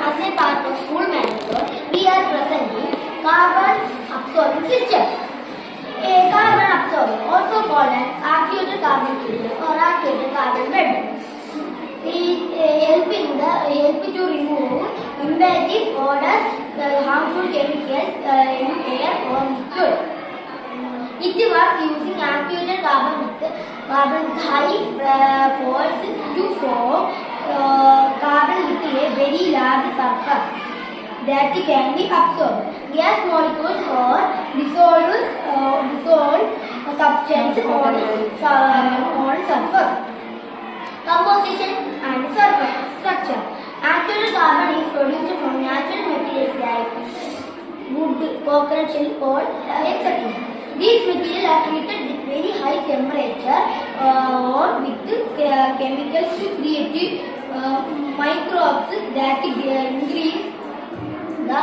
as a part of school manual, we are presenting carbon absorbing system. A carbon absorber, also called an activated carbon filter or activated carbon bed, is help to remove invasive odors, harmful chemicals in air or liquid. It works using activated carbon with high force to form carbon with a very large surface that can be absorbed. Gas molecules or dissolved substance on surface. Composition and surface structure. Activated carbon is produced from natural materials like wood, coconut shell, or etc. These materials are treated with very high temperature or with chemicals to create microbes that increase the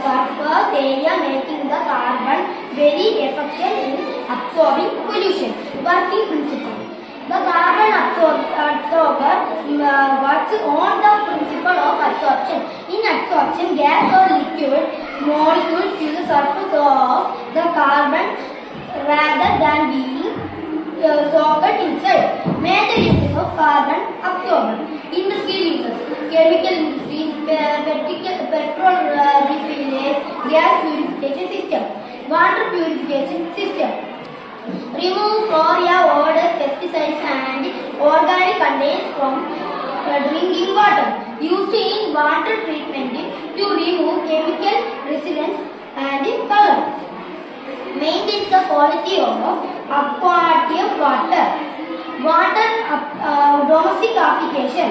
surface area, making the carbon very effective in absorbing pollution. Working principle. The carbon absorber works on the principle of absorption. In absorption, gas or liquid molecules to the surface of the carbon rather than being soaked inside. Major uses of carbon absorber. Industrial uses: chemical industries, petrol refineries, gas purification system, water purification system. Remove chlorine, odors, pesticides and organic contaminants from drinking water. Used in water treatment to remove chemical residents and color. Maintain the quality of aquatic water. Domestic application.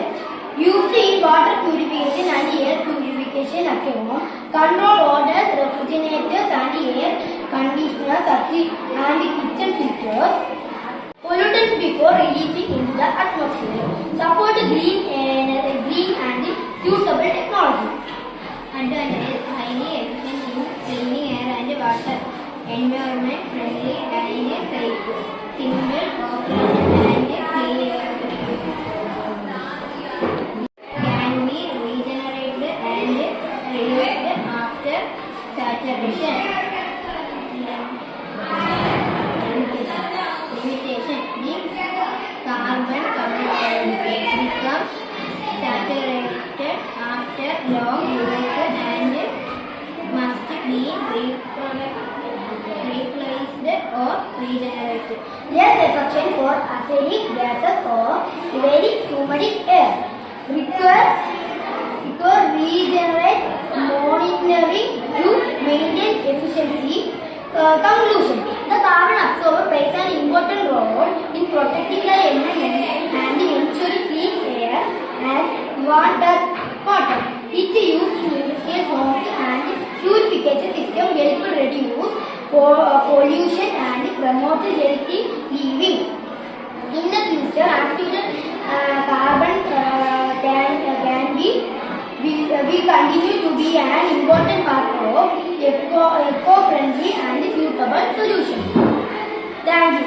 Used in water purification and air purification at home. Control odors, refrigerators and air conditioners and kitchen filters. Pollutants before releasing into the atmosphere. Support green and suitable technology. Advantage: highly efficient in cleaning air and water. Environment friendly and safe. Simple operation and clean. Can be regenerated and reused after saturation. Limitation: if carbon becomes saturated after long use and must be replaced or regenerated. Less affection for acidic gases or very humid air. Require regenerate monitoring to maintain efficiency. Conclusion: the carbon absorber plays an important role in protecting the environment and ensuring clean air and water. It is used in industrial homes and purification system help reduce pollution and promote healthy living. In the future, activated carbon will continue to be an important part of eco-friendly and suitable solution. Thank you.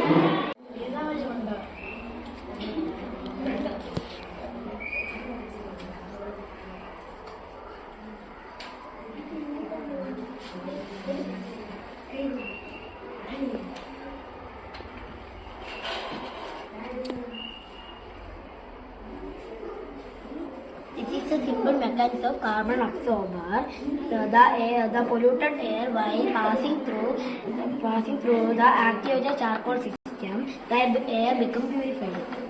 This is a simple mechanism of carbon absorber. The polluted air while passing through the activated charcoal system, the air becomes purified.